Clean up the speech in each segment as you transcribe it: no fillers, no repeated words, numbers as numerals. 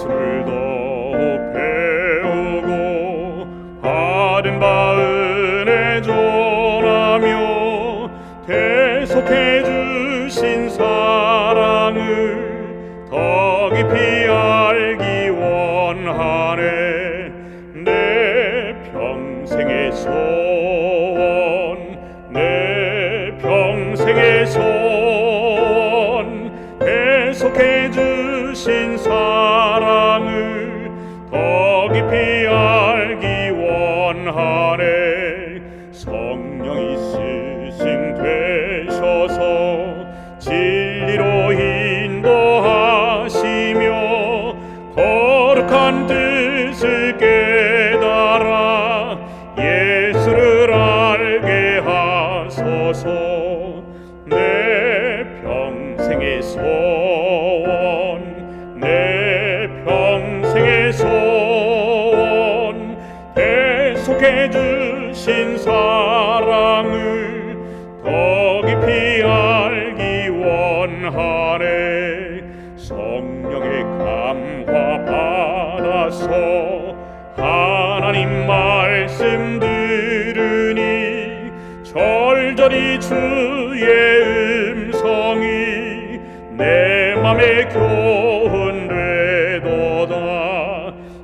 예수를 더욱 배우고 바른 바 은혜 전하며 대속해 주신 사랑을 더 깊이 알기 원하네. 내 평생의 소원, 내 평생의 소원, 대속해 주신 사랑을 더 깊이 알기 원하네. 성령이 스승 되셔서 진리로 인도하시며 거룩한 뜻을 깨달아 예수를 알게 하소서. 내 평생의 소원, 내 평생의 소원, 대속해 주신 사랑을 더 깊이 알기 원하네. 성령의 감화 받아서 하나님 말씀 들으니 절절히 주의 음성이 내 맘에 교훈되도다.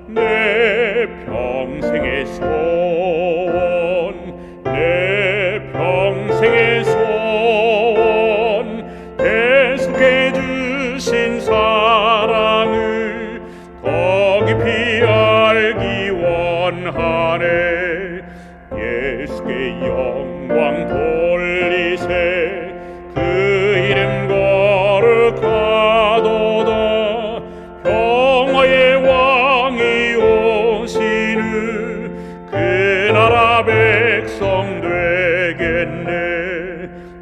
내 평생의 소원, 내 평생의 소원, 대속해 주신 사랑을 더 깊이 알기 원하네. 예수께 영광 돌리세 그 이름 거룩하도다. 평화의 왕이 오시는 그 나라 백성 되겠네.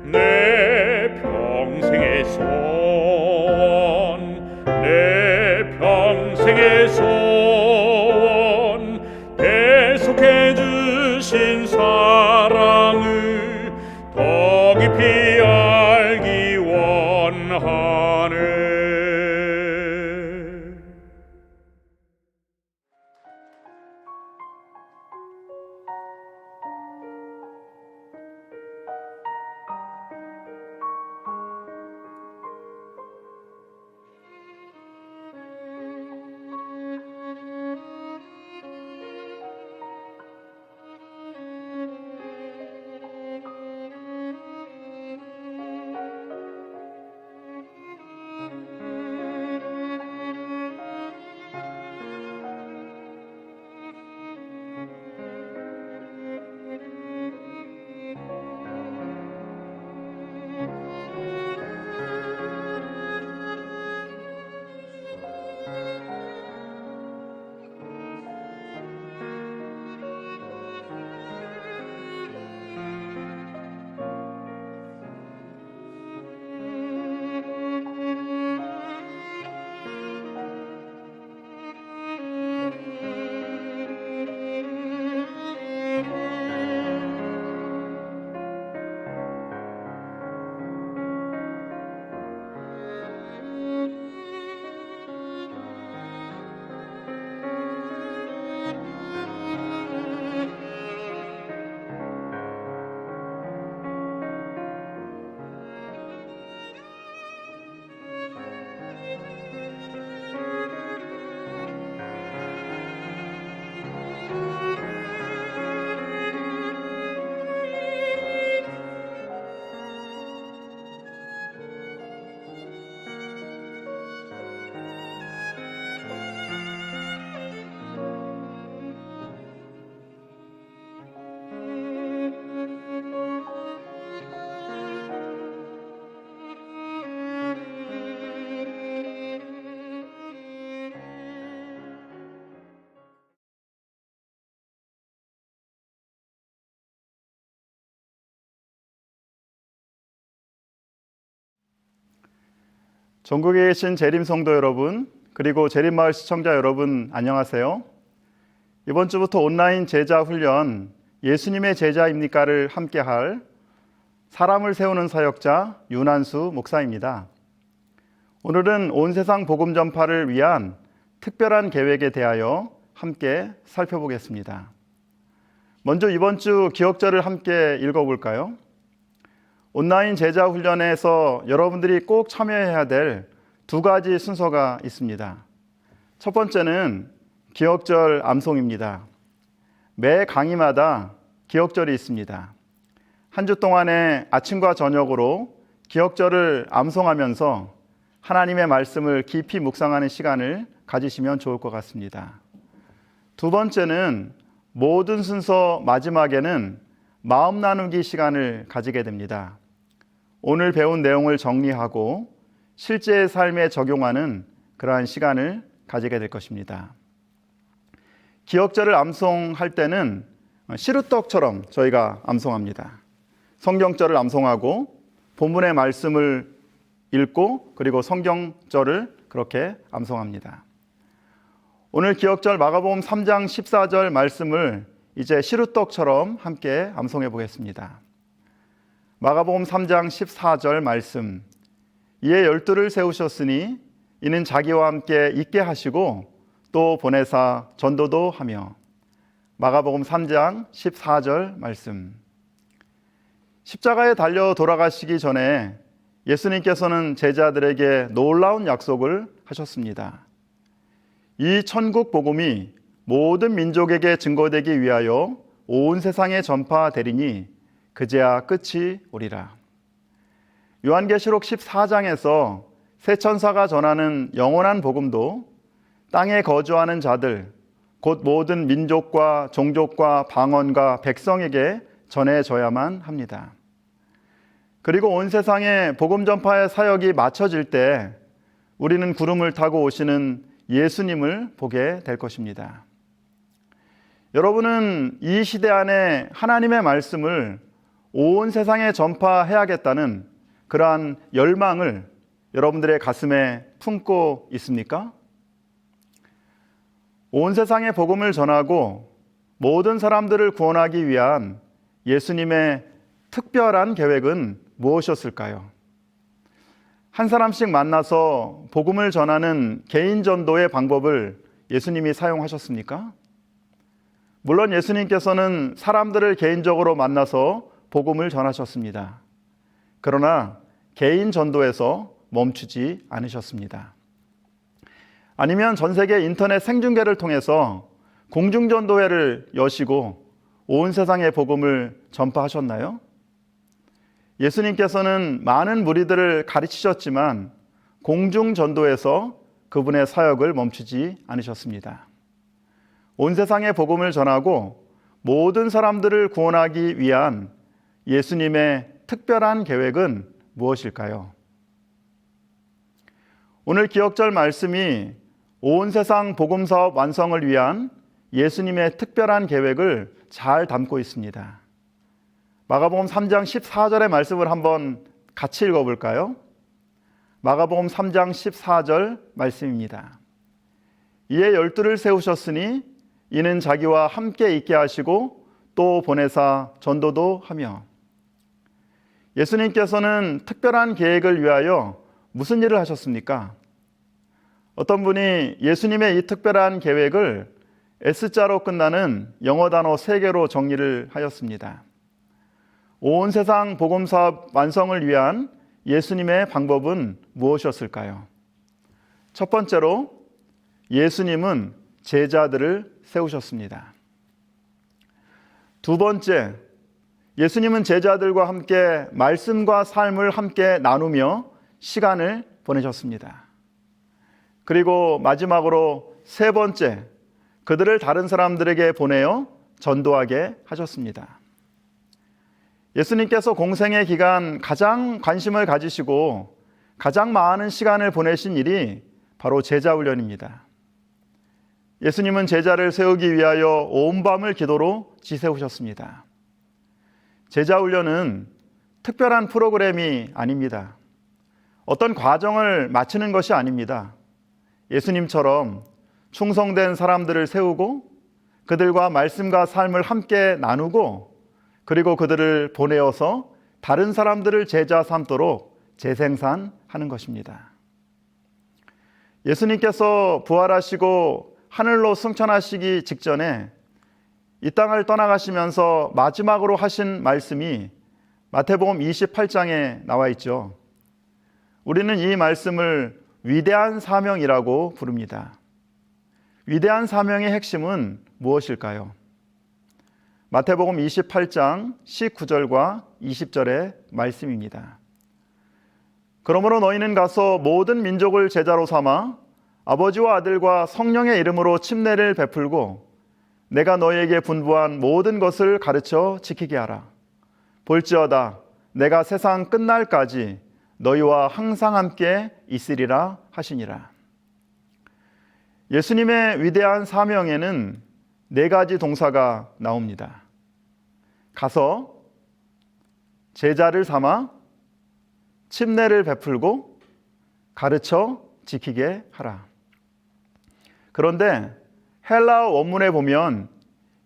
내 평생의 소원, 내 평생의 소원, 대속해 주신 사랑을 더 깊이 알기 원하네. 전국에 계신 재림 성도 여러분, 그리고 재림마을 시청자 여러분, 안녕하세요. 이번 주부터 온라인 제자 훈련 예수님의 제자입니까를 함께할 사람을 세우는 사역자 윤한수 목사입니다. 오늘은 온 세상 복음 전파를 위한 특별한 계획에 대하여 함께 살펴보겠습니다. 먼저 이번 주 기억절을 함께 읽어볼까요? 온라인 제자 훈련에서 여러분들이 꼭 참여해야 될 두 가지 순서가 있습니다. 첫 번째는 기억절 암송입니다. 매 강의마다 기억절이 있습니다. 한 주 동안에 아침과 저녁으로 기억절을 암송하면서 하나님의 말씀을 깊이 묵상하는 시간을 가지시면 좋을 것 같습니다. 두 번째는 모든 순서 마지막에는 마음 나누기 시간을 가지게 됩니다. 오늘 배운 내용을 정리하고 실제의 삶에 적용하는 그러한 시간을 가지게 될 것입니다. 기억절을 암송할 때는 시루떡처럼 저희가 암송합니다. 성경절을 암송하고 본문의 말씀을 읽고 그리고 성경절을 그렇게 암송합니다. 오늘 기억절 마가복음 3장 14절 말씀을 이제 시루떡처럼 함께 암송해 보겠습니다. 마가복음 3장 14절 말씀. 이에 12를 세우셨으니 이는 자기와 함께 있게 하시고 또 보내사 전도도 하며. 마가복음 3장 14절 말씀. 십자가에 달려 돌아가시기 전에 예수님께서는 제자들에게 놀라운 약속을 하셨습니다. 이 천국 복음이 모든 민족에게 증거되기 위하여 온 세상에 전파되리니 그제야 끝이 오리라. 요한계시록 14장에서 새 천사가 전하는 영원한 복음도 땅에 거주하는 자들, 곧 모든 민족과 종족과 방언과 백성에게 전해져야만 합니다. 그리고 온 세상에 복음 전파의 사역이 마쳐질 때 우리는 구름을 타고 오시는 예수님을 보게 될 것입니다. 여러분은 이 시대 안에 하나님의 말씀을 온 세상에 전파해야겠다는 그러한 열망을 여러분들의 가슴에 품고 있습니까? 온 세상에 복음을 전하고 모든 사람들을 구원하기 위한 예수님의 특별한 계획은 무엇이었을까요? 한 사람씩 만나서 복음을 전하는 개인 전도의 방법을 예수님이 사용하셨습니까? 물론 예수님께서는 사람들을 개인적으로 만나서 복음을 전하셨습니다. 그러나 개인 전도에서 멈추지 않으셨습니다. 아니면 전 세계 인터넷 생중계를 통해서 공중전도회를 여시고 온 세상에 복음을 전파하셨나요? 예수님께서는 많은 무리들을 가르치셨지만 공중전도에서 그분의 사역을 멈추지 않으셨습니다. 온 세상에 복음을 전하고 모든 사람들을 구원하기 위한 예수님의 특별한 계획은 무엇일까요? 오늘 기억절 말씀이 온 세상 복음사업 완성을 위한 예수님의 특별한 계획을 잘 담고 있습니다. 마가복음 3장 14절의 말씀을 한번 같이 읽어볼까요? 마가복음 3장 14절 말씀입니다. 이에 12를 세우셨으니 이는 자기와 함께 있게 하시고 또 보내사 전도도 하며. 예수님께서는 특별한 계획을 위하여 무슨 일을 하셨습니까? 어떤 분이 예수님의 이 특별한 계획을 S자로 끝나는 영어 단어 3개로 정리를 하였습니다. 온 세상 복음사업 완성을 위한 예수님의 방법은 무엇이었을까요? 첫 번째로 예수님은 제자들을 세우셨습니다. 두 번째, 예수님은 제자들과 함께 말씀과 삶을 함께 나누며 시간을 보내셨습니다. 그리고 마지막으로 세 번째, 그들을 다른 사람들에게 보내어 전도하게 하셨습니다. 예수님께서 공생의 기간 가장 관심을 가지시고 가장 많은 시간을 보내신 일이 바로 제자훈련입니다. 예수님은 제자를 세우기 위하여 온 밤을 기도로 지새우셨습니다. 제자훈련은 특별한 프로그램이 아닙니다. 어떤 과정을 마치는 것이 아닙니다. 예수님처럼 충성된 사람들을 세우고 그들과 말씀과 삶을 함께 나누고 그리고 그들을 보내어서 다른 사람들을 제자 삼도록 재생산하는 것입니다. 예수님께서 부활하시고 하늘로 승천하시기 직전에 이 땅을 떠나가시면서 마지막으로 하신 말씀이 마태복음 28장에 나와 있죠. 우리는 이 말씀을 위대한 사명이라고 부릅니다. 위대한 사명의 핵심은 무엇일까요? 마태복음 28장 19절과 20절의 말씀입니다. 그러므로 너희는 가서 모든 민족을 제자로 삼아 아버지와 아들과 성령의 이름으로 침례를 베풀고 내가 너희에게 분부한 모든 것을 가르쳐 지키게 하라. 볼지어다 내가 세상 끝날까지 너희와 항상 함께 있으리라 하시니라. 예수님의 위대한 사명에는 4가지 동사가 나옵니다. 가서 제자를 삼아 침례를 베풀고 가르쳐 지키게 하라. 그런데 헬라어 원문에 보면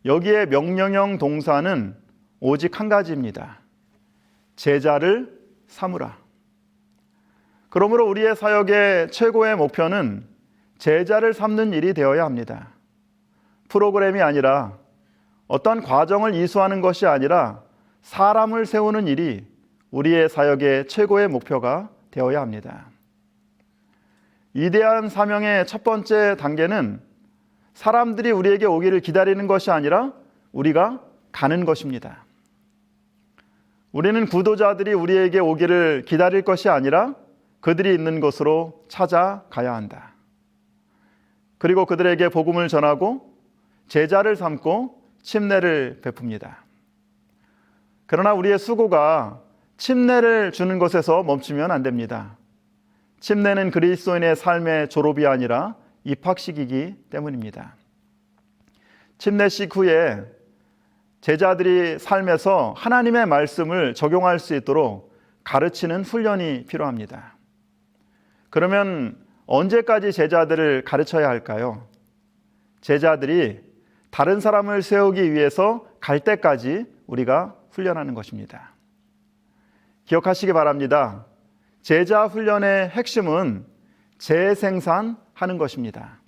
여기에 명령형 동사는 오직 한 가지입니다. 제자를 삼으라. 그러므로 우리의 사역의 최고의 목표는 제자를 삼는 일이 되어야 합니다. 프로그램이 아니라 어떤 과정을 이수하는 것이 아니라 사람을 세우는 일이 우리의 사역의 최고의 목표가 되어야 합니다. 위대한 사명의 첫 번째 단계는 사람들이 우리에게 오기를 기다리는 것이 아니라 우리가 가는 것입니다. 우리는 구도자들이 우리에게 오기를 기다릴 것이 아니라 그들이 있는 곳으로 찾아가야 한다. 그리고 그들에게 복음을 전하고 제자를 삼고 침례를 베풉니다. 그러나 우리의 수고가 침례를 주는 것에서 멈추면 안 됩니다. 침례는 그리스도인의 삶의 졸업이 아니라 입학식이기 때문입니다. 침례식 후에 제자들이 삶에서 하나님의 말씀을 적용할 수 있도록 가르치는 훈련이 필요합니다. 그러면 언제까지 제자들을 가르쳐야 할까요? 제자들이 다른 사람을 세우기 위해서 갈 때까지 우리가 훈련하는 것입니다. 기억하시기 바랍니다. 제자 훈련의 핵심은 재생산하는 것입니다.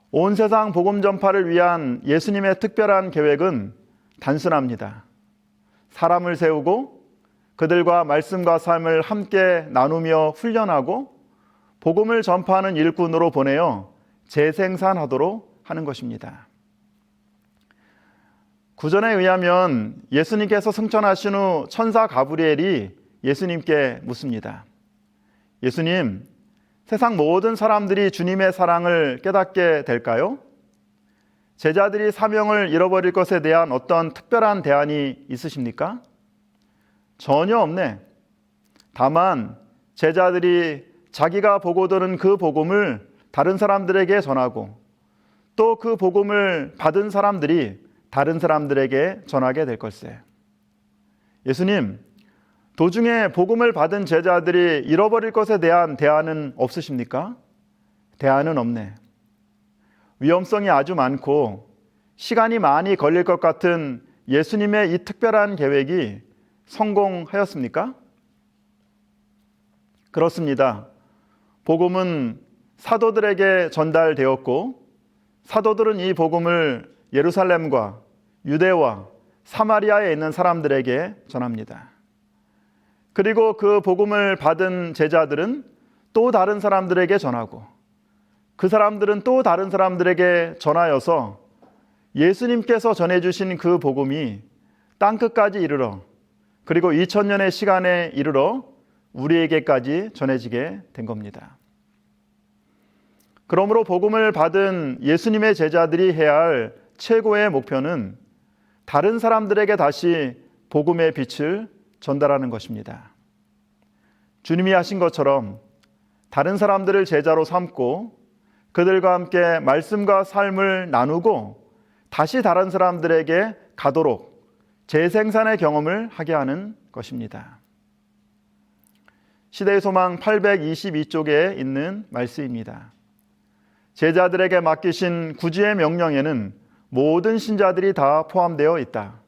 온 세상 복음 전파를 위한 예수님의 특별한 계획은 단순합니다. 사람을 세우고 그들과 말씀과 삶을 함께 나누며 훈련하고 복음을 전파하는 일꾼으로 보내어 재생산하도록 하는 것입니다. 구전에 의하면 예수님께서 승천하신 후 천사 가브리엘이 예수님께 묻습니다. 예수님, 세상 모든 사람들이 주님의 사랑을 깨닫게 될까요? 제자들이 사명을 잃어버릴 것에 대한 어떤 특별한 대안이 있으십니까? 전혀 없네. 다만 제자들이 자기가 보고 들은 그 복음을 다른 사람들에게 전하고 또 그 복음을 받은 사람들이 다른 사람들에게 전하게 될 걸세. 예수님, 도중에 복음을 받은 제자들이 잃어버릴 것에 대한 대안은 없으십니까? 대안은 없네. 위험성이 아주 많고 시간이 많이 걸릴 것 같은 예수님의 이 특별한 계획이 성공하였습니까? 그렇습니다. 복음은 사도들에게 전달되었고 사도들은 이 복음을 예루살렘과 유대와 사마리아에 있는 사람들에게 전합니다. 그리고 그 복음을 받은 제자들은 또 다른 사람들에게 전하고 그 사람들은 또 다른 사람들에게 전하여서 예수님께서 전해주신 그 복음이 땅끝까지 이르러 그리고 2000년의 시간에 이르러 우리에게까지 전해지게 된 겁니다. 그러므로 복음을 받은 예수님의 제자들이 해야 할 최고의 목표는 다른 사람들에게 다시 복음의 빛을 전달하는 것입니다. 주님이 하신 것처럼 다른 사람들을 제자로 삼고 그들과 함께 말씀과 삶을 나누고 다시 다른 사람들에게 가도록 재생산의 경험을 하게 하는 것입니다. 시대의 소망 822쪽에 있는 말씀입니다. 제자들에게 맡기신 구주의 명령에는 모든 신자들이 다 포함되어 있다.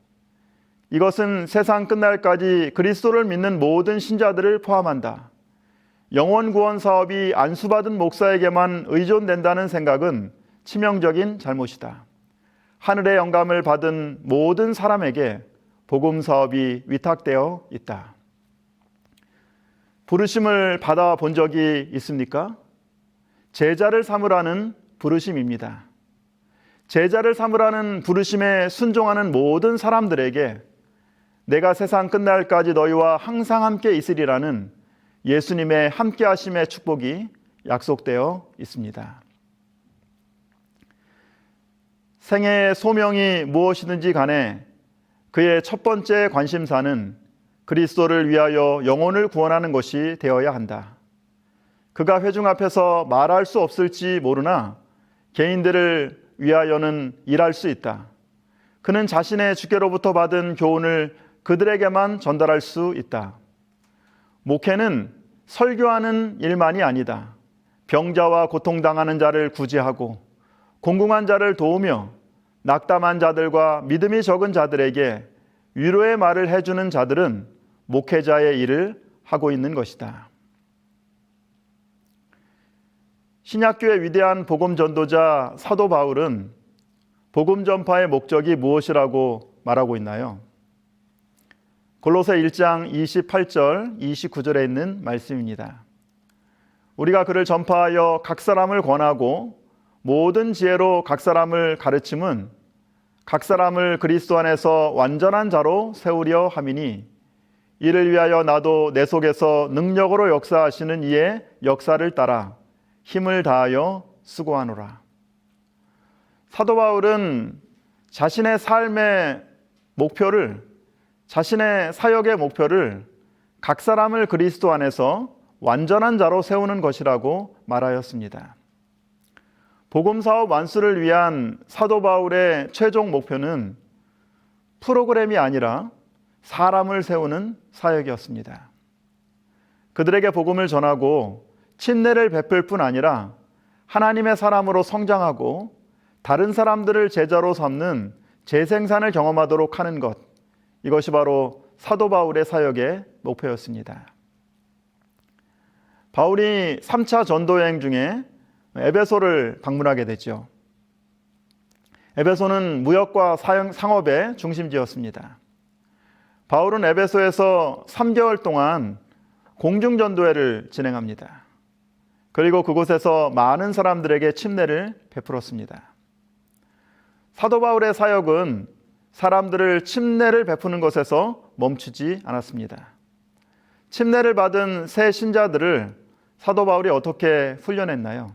이것은 세상 끝날까지 그리스도를 믿는 모든 신자들을 포함한다. 영혼 구원 사업이 안수받은 목사에게만 의존된다는 생각은 치명적인 잘못이다. 하늘의 영감을 받은 모든 사람에게 복음 사업이 위탁되어 있다. 부르심을 받아본 적이 있습니까? 제자를 삼으라는 부르심입니다. 제자를 삼으라는 부르심에 순종하는 모든 사람들에게 내가 세상 끝날까지 너희와 항상 함께 있으리라는 예수님의 함께하심의 축복이 약속되어 있습니다. 생애의 소명이 무엇이든지 간에 그의 첫 번째 관심사는 그리스도를 위하여 영혼을 구원하는 것이 되어야 한다. 그가 회중 앞에서 말할 수 없을지 모르나 개인들을 위하여는 일할 수 있다. 그는 자신의 주께로부터 받은 교훈을 그들에게만 전달할 수 있다. 목회는 설교하는 일만이 아니다. 병자와 고통당하는 자를 구제하고 공궁한 자를 도우며 낙담한 자들과 믿음이 적은 자들에게 위로의 말을 해주는 자들은 목회자의 일을 하고 있는 것이다. 신약교의 위대한 복음 전도자 사도 바울은 복음 전파의 목적이 무엇이라고 말하고 있나요? 골로새 1장 28절, 29절에 있는 말씀입니다. 우리가 그를 전파하여 각 사람을 권하고 모든 지혜로 각 사람을 가르침은 각 사람을 그리스도 안에서 완전한 자로 세우려 함이니 이를 위하여 나도 내 속에서 능력으로 역사하시는 이의 역사를 따라 힘을 다하여 수고하노라. 사도 바울은 자신의 삶의 목표를, 자신의 사역의 목표를 각 사람을 그리스도 안에서 완전한 자로 세우는 것이라고 말하였습니다. 복음 사업 완수를 위한 사도 바울의 최종 목표는 프로그램이 아니라 사람을 세우는 사역이었습니다. 그들에게 복음을 전하고 친례를 베풀 뿐 아니라 하나님의 사람으로 성장하고 다른 사람들을 제자로 삼는 재생산을 경험하도록 하는 것, 이것이 바로 사도 바울의 사역의 목표였습니다. 바울이 3차 전도여행 중에 에베소를 방문하게 되죠. 에베소는 무역과 상업의 중심지였습니다. 바울은 에베소에서 3개월 동안 공중전도회를 진행합니다. 그리고 그곳에서 많은 사람들에게 침례를 베풀었습니다. 사도 바울의 사역은 사람들을 침례를 베푸는 것에서 멈추지 않았습니다. 침례를 받은 새 신자들을 사도 바울이 어떻게 훈련했나요?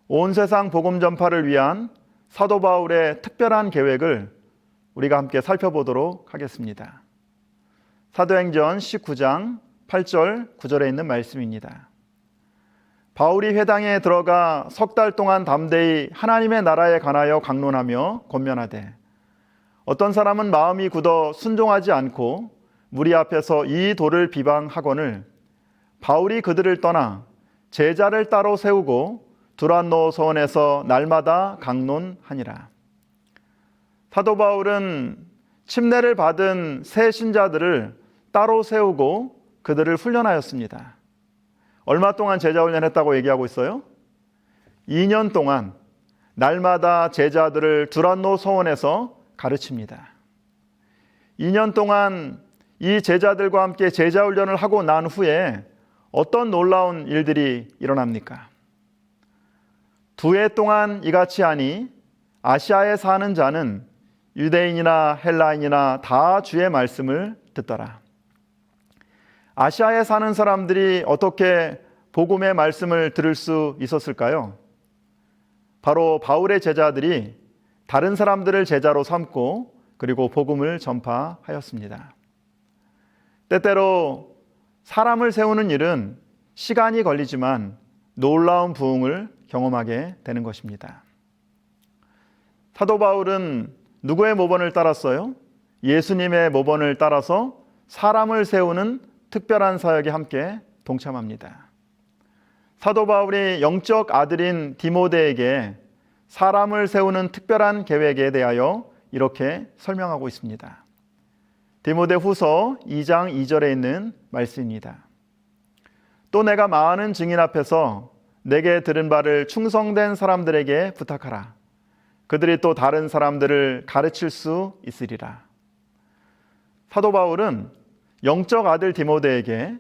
온 세상 복음 전파를 위한 사도 바울의 특별한 계획을 우리가 함께 살펴보도록 하겠습니다. 사도행전 19장 8절 9절에 있는 말씀입니다. 바울이 회당에 들어가 석 달 동안 담대히 하나님의 나라에 관하여 강론하며 권면하되 어떤 사람은 마음이 굳어 순종하지 않고 무리 앞에서 이 도를 비방하거늘 바울이 그들을 떠나 제자를 따로 세우고 두란노 서원에서 날마다 강론하니라. 사도 바울은 침례를 받은 새 신자들을 따로 세우고 그들을 훈련하였습니다. 얼마 동안 제자 훈련했다고 얘기하고 있어요? 2년 동안 날마다 제자들을 두란노 서원에서 가르칩니다. 2년 동안 이 제자들과 함께 제자 훈련을 하고 난 후에 어떤 놀라운 일들이 일어납니까? 2해 동안 이같이 하니 아시아에 사는 자는 유대인이나 헬라인이나 다 주의 말씀을 듣더라. 아시아에 사는 사람들이 어떻게 복음의 말씀을 들을 수 있었을까요? 바로 바울의 제자들이 다른 사람들을 제자로 삼고 그리고 복음을 전파하였습니다. 때때로 사람을 세우는 일은 시간이 걸리지만 놀라운 부흥을 경험하게 되는 것입니다. 사도 바울은 누구의 모본을 따랐어요? 예수님의 모본을 따라서 사람을 세우는 특별한 사역에 함께 동참합니다. 사도 바울이 영적 아들인 디모데에게 사람을 세우는 특별한 계획에 대하여 이렇게 설명하고 있습니다. 디모데 후서 2장 2절에 있는 말씀입니다. 또 내가 많은 증인 앞에서 내게 들은 바를 충성된 사람들에게 부탁하라. 그들이 또 다른 사람들을 가르칠 수 있으리라. 사도 바울은 영적 아들 디모데에게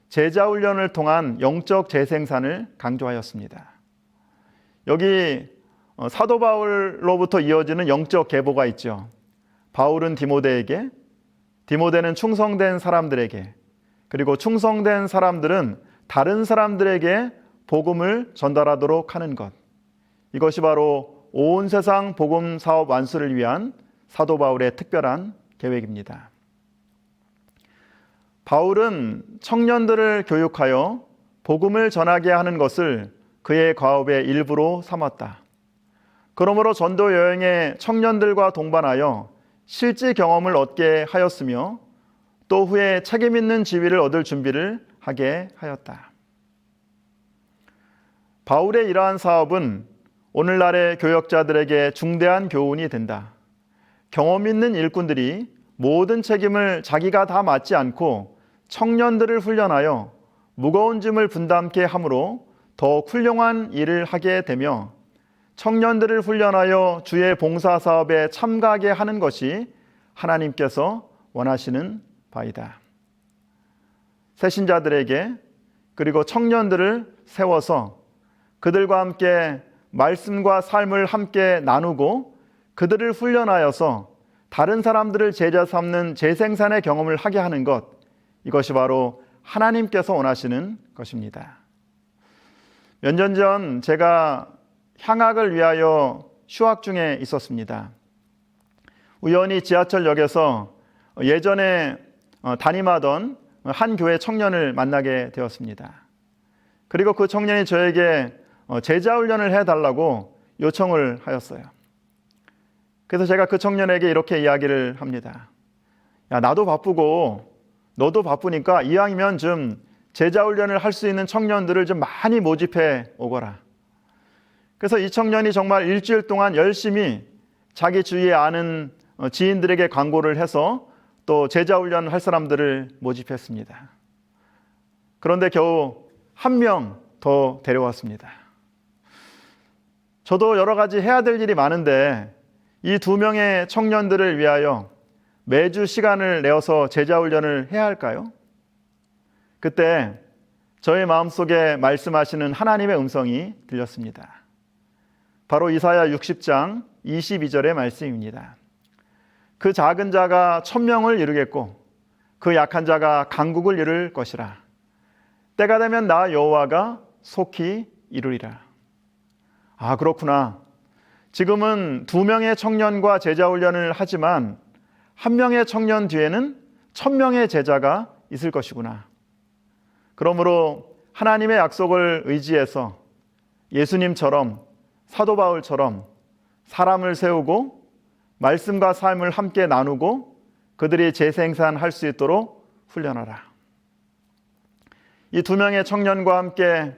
제자 훈련을 통한 영적 재생산을 강조하였습니다. 여기 사도 바울로부터 이어지는 영적 계보가 있죠. 바울은 디모데에게, 디모데는 충성된 사람들에게, 그리고 충성된 사람들은 다른 사람들에게 복음을 전달하도록 하는 것. 이것이 바로 온 세상 복음 사업 완수를 위한 사도 바울의 특별한 계획입니다. 바울은 청년들을 교육하여 복음을 전하게 하는 것을 그의 과업의 일부로 삼았다. 그러므로 전도 여행에 청년들과 동반하여 실제 경험을 얻게 하였으며 또 후에 책임 있는 지위를 얻을 준비를 하게 하였다. 바울의 이러한 사업은 오늘날의 교역자들에게 중대한 교훈이 된다. 경험 있는 일꾼들이 모든 책임을 자기가 다 맡지 않고 청년들을 훈련하여 무거운 짐을 분담케 함으로 더욱 훌륭한 일을 하게 되며 청년들을 훈련하여 주의 봉사 사업에 참가하게 하는 것이 하나님께서 원하시는 바이다. 새신자들에게 그리고 청년들을 세워서 그들과 함께 말씀과 삶을 함께 나누고 그들을 훈련하여서 다른 사람들을 제자 삼는 재생산의 경험을 하게 하는 것, 이것이 바로 하나님께서 원하시는 것입니다. 몇 년 전 제가 향학을 위하여 휴학 중에 있었습니다. 우연히 지하철역에서 예전에 담임하던 한 교회 청년을 만나게 되었습니다. 그리고 그 청년이 저에게 제자 훈련을 해달라고 요청을 하였어요. 그래서 제가 그 청년에게 이렇게 이야기를 합니다. 야, 나도 바쁘고 너도 바쁘니까 이왕이면 좀 제자 훈련을 할 수 있는 청년들을 좀 많이 모집해 오거라. 그래서 이 청년이 정말 일주일 동안 열심히 자기 주위에 아는 지인들에게 광고를 해서 또 제자 훈련 할 사람들을 모집했습니다. 그런데 겨우 한 명 더 데려왔습니다. 저도 여러 가지 해야 될 일이 많은데 이 2명의 청년들을 위하여 매주 시간을 내어서 제자 훈련을 해야 할까요? 그때 저의 마음속에 말씀하시는 하나님의 음성이 들렸습니다. 바로 이사야 60장 22절의 말씀입니다. 그 작은 자가 1000명을 이루겠고 그 약한 자가 강국을 이룰 것이라. 때가 되면 나 여호와가 속히 이루리라. 아, 그렇구나. 지금은 2명의 청년과 제자 훈련을 하지만 1명의 청년 뒤에는 1000명의 제자가 있을 것이구나. 그러므로 하나님의 약속을 의지해서 예수님처럼 사도 바울처럼 사람을 세우고 말씀과 삶을 함께 나누고 그들이 재생산할 수 있도록 훈련하라. 이 2명의 청년과 함께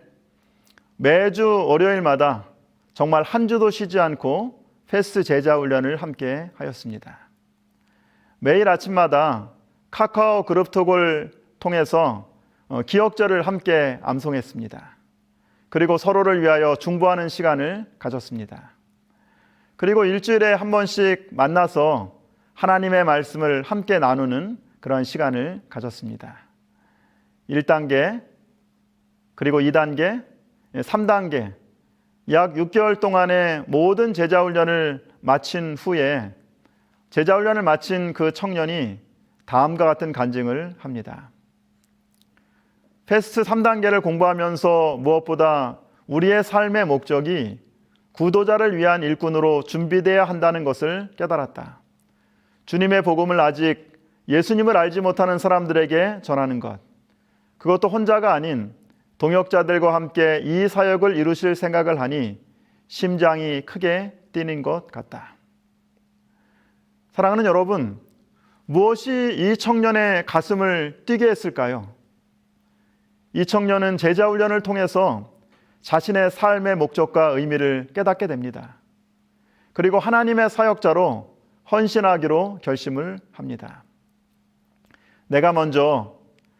매주 월요일마다 정말 한 주도 쉬지 않고 패스 제자 훈련을 함께 하였습니다. 매일 아침마다 카카오 그룹톡을 통해서 기억절을 함께 암송했습니다. 그리고 서로를 위하여 중보하는 시간을 가졌습니다. 그리고 일주일에 한 번씩 만나서 하나님의 말씀을 함께 나누는 그런 시간을 가졌습니다. 1단계, 그리고 2단계, 3단계, 약 6개월 동안의 모든 제자훈련을 마친 후에 제자훈련을 마친 그 청년이 다음과 같은 간증을 합니다. 패스트 3단계를 공부하면서 무엇보다 우리의 삶의 목적이 구도자를 위한 일꾼으로 준비되어야 한다는 것을 깨달았다. 주님의 복음을 아직 예수님을 알지 못하는 사람들에게 전하는 것, 그것도 혼자가 아닌 동역자들과 함께 이 사역을 이루실 생각을 하니 심장이 크게 뛰는 것 같다. 사랑하는 여러분, 무엇이 이 청년의 가슴을 뛰게 했을까요? 이 청년은 제자훈련을 통해서 자신의 삶의 목적과 의미를 깨닫게 됩니다. 그리고 하나님의 사역자로 헌신하기로 결심을 합니다. 내가 먼저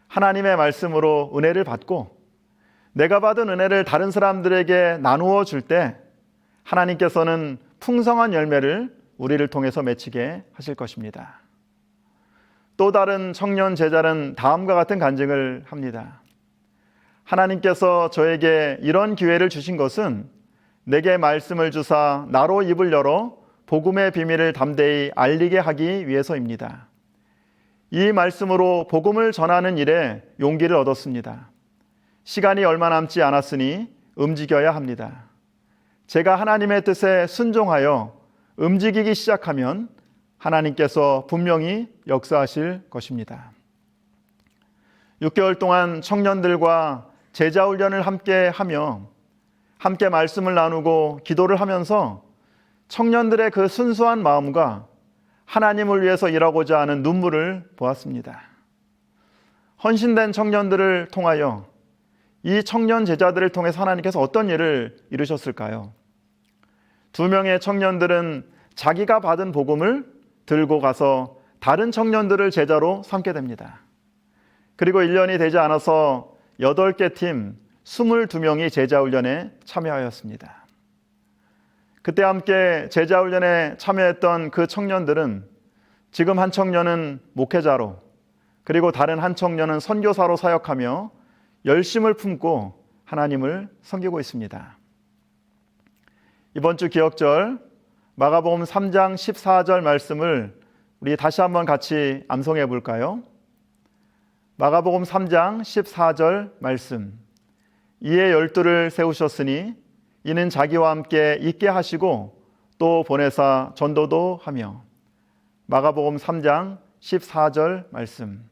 하나님의 말씀으로 은혜를 받고 내가 받은 은혜를 다른 사람들에게 나누어 줄 때 하나님께서는 풍성한 열매를 우리를 통해서 맺히게 하실 것입니다. 또 다른 청년 제자는 다음과 같은 간증을 합니다. 하나님께서 저에게 이런 기회를 주신 것은 내게 말씀을 주사 나로 입을 열어 복음의 비밀을 담대히 알리게 하기 위해서입니다. 이 말씀으로 복음을 전하는 일에 용기를 얻었습니다. 시간이 얼마 남지 않았으니 움직여야 합니다. 제가 하나님의 뜻에 순종하여 움직이기 시작하면 하나님께서 분명히 역사하실 것입니다. 6개월 동안 청년들과 제자 훈련을 함께 하며 함께 말씀을 나누고 기도를 하면서 청년들의 그 순수한 마음과 하나님을 위해서 일하고자 하는 눈물을 보았습니다. 헌신된 청년들을 통하여 이 청년 제자들을 통해서 하나님께서 어떤 일을 이루셨을까요? 2명의 청년들은 자기가 받은 복음을 들고 가서 다른 청년들을 제자로 삼게 됩니다. 그리고 1년이 되지 않아서 8개 팀 22명이 제자훈련에 참여하였습니다. 그때 함께 제자훈련에 참여했던 그 청년들은 지금 한 청년은 목회자로, 그리고 다른 한 청년은 선교사로 사역하며 열심을 품고 하나님을 섬기고 있습니다. 이번 주 기억절 마가복음 3장 14절 말씀을 우리 다시 한번 같이 암송해 볼까요? 마가복음 3장 14절 말씀. 이에 12를 세우셨으니 이는 자기와 함께 있게 하시고 또 보내사 전도도 하며. 마가복음 3장 14절 말씀.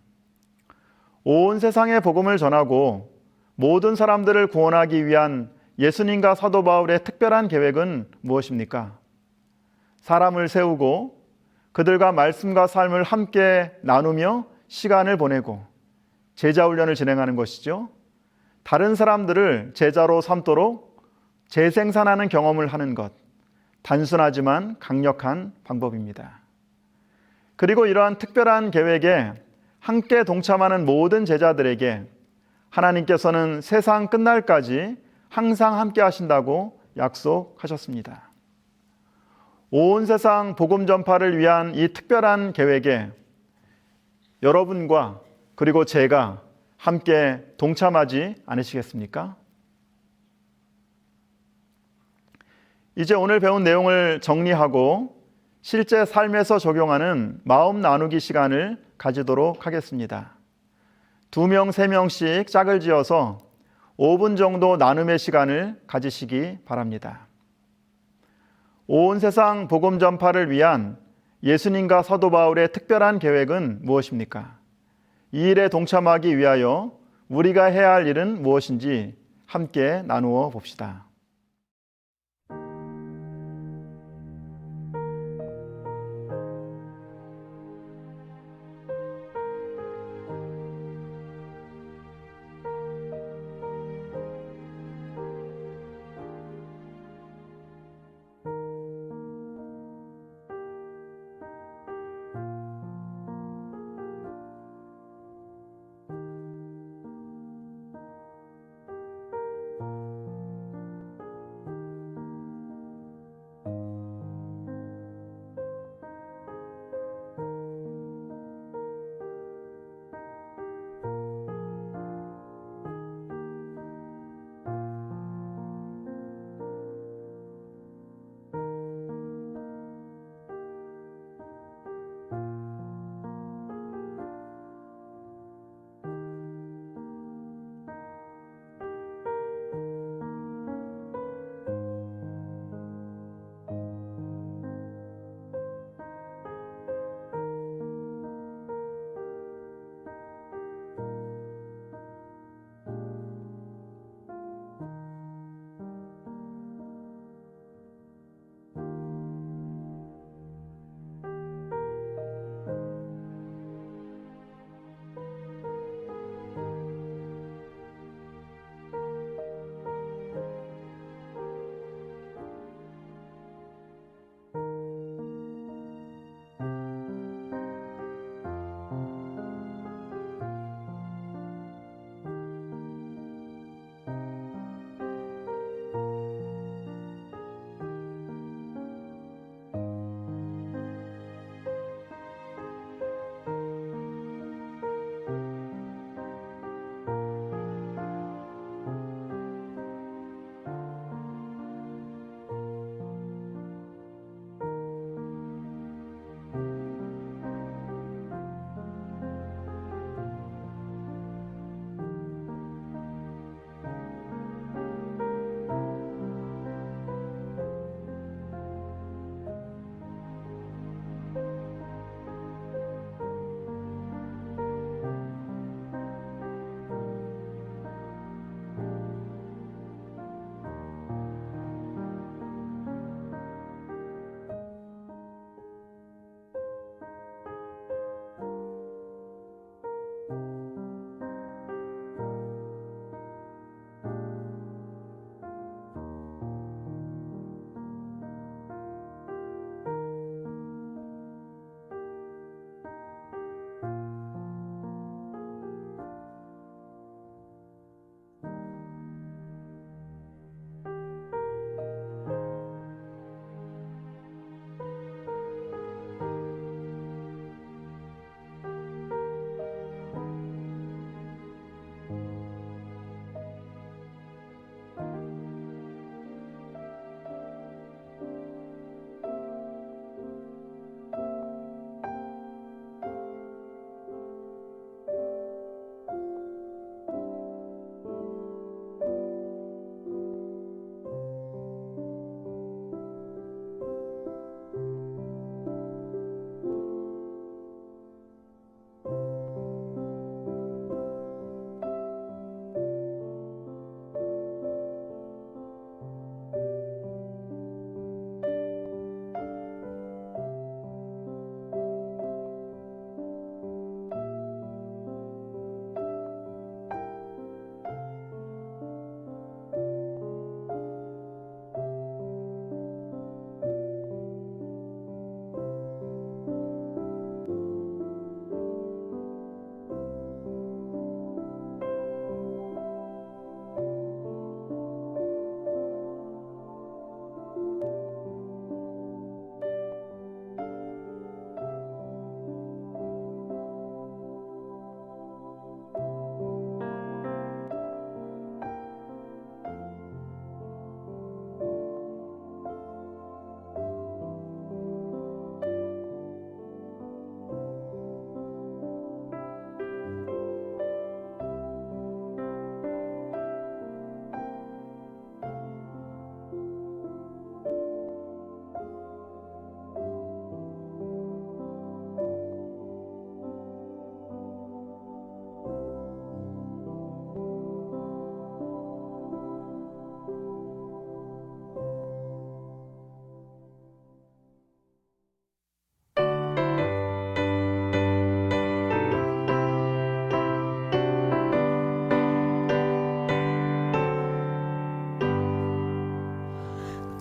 온 세상에 복음을 전하고 모든 사람들을 구원하기 위한 예수님과 사도 바울의 특별한 계획은 무엇입니까? 사람을 세우고 그들과 말씀과 삶을 함께 나누며 시간을 보내고 제자 훈련을 진행하는 것이죠. 다른 사람들을 제자로 삼도록 재생산하는 경험을 하는 것, 단순하지만 강력한 방법입니다. 그리고 이러한 특별한 계획에 함께 동참하는 모든 제자들에게 하나님께서는 세상 끝날까지 항상 함께 하신다고 약속하셨습니다. 온 세상 복음 전파를 위한 이 특별한 계획에 여러분과 그리고 제가 함께 동참하지 않으시겠습니까? 이제 오늘 배운 내용을 정리하고 실제 삶에서 적용하는 마음 나누기 시간을 가지도록 하겠습니다. 2명, 3명씩 짝을 지어서 5분 정도 나눔의 시간을 가지시기 바랍니다. 온 세상 복음 전파를 위한 예수님과 사도 바울의 특별한 계획은 무엇입니까? 이 일에 동참하기 위하여 우리가 해야 할 일은 무엇인지 함께 나누어 봅시다.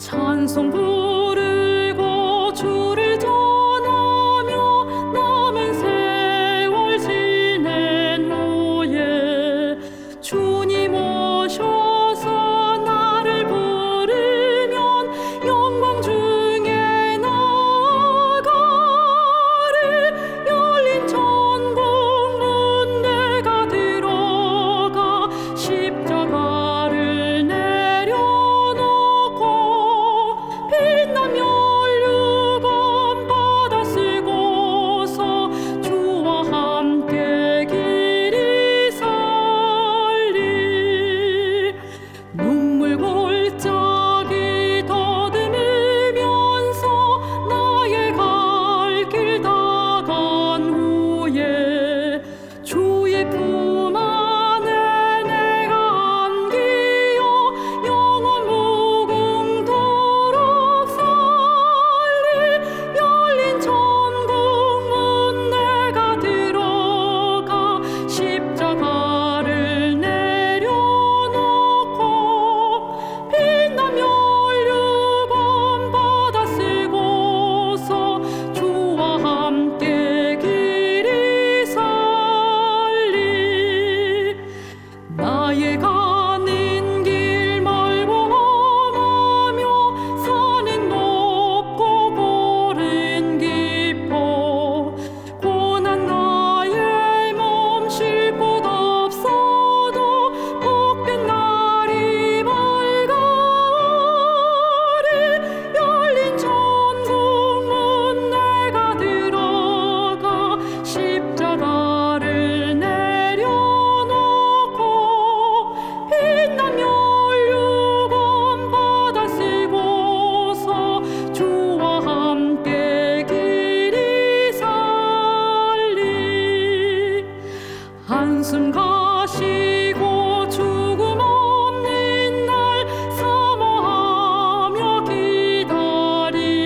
찬송 부르고 주를 전하며 남은 세월 지낸 후에 주님 오셔서 나를 부르면 영광 중에 나아가리. 열린 천국 문 내가 들어가 십자가를 내려놓고 빛나며 율법 받아 쓰고서 주와 함께 길이 살리. 눈물 골짜기 더듬으면서 나의 갈 길 다간 후에 주의 품 안에 내가 안기어 영원 무궁토록 살리. 열린 천국 문 내가 들어가 십자가를 내려놓고 빛나며 율법 받아 쓰고서 주와 함께 길이 살리. 나의 가는 길 멀고 험하며 산은 높고 볼은 깊어 고난 나의 몸 쉴 곳 없어도 복된 날이 밝아오리. 열린 천국 문 내가 들어가 십자가를 내려놓고 빛나며 율법 받아 쓰고서 주와 함께 길이 살리. 한숨 가시고 죽음 없는 날 사모하며 기다리니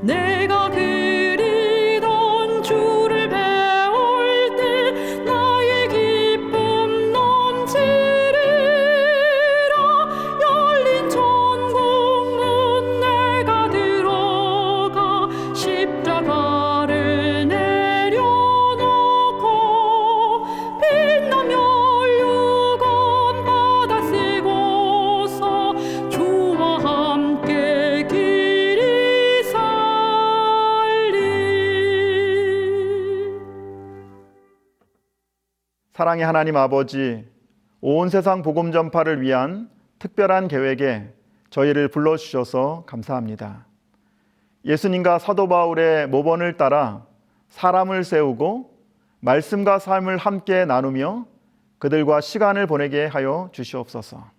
내가 그리던 주를 배울 때 나의 기쁨 넘치리라. 열린 천국 문 내가 들어가 십자가를 내려놓고 빛나며 율법 받아 쓰고서 주와 함께 길이 살리. 사랑의 하나님 아버지, 온 세상 복음 전파를 위한 특별한 계획에 저희를 불러주셔서 감사합니다. 예수님과 사도 바울의 모본을 따라 사람을 세우고 말씀과 삶을 함께 나누며 그들과 시간을 보내게 하여 주시옵소서.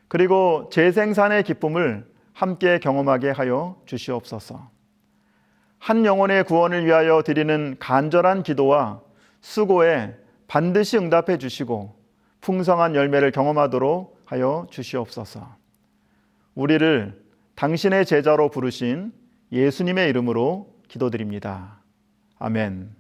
그리고 재생산의 기쁨을 함께 경험하게 하여 주시옵소서. 한 영혼의 구원을 위하여 드리는 간절한 기도와 수고에 반드시 응답해 주시고 풍성한 열매를 경험하도록 하여 주시옵소서. 우리를 당신의 제자로 부르신 예수님의 이름으로 기도드립니다. 아멘.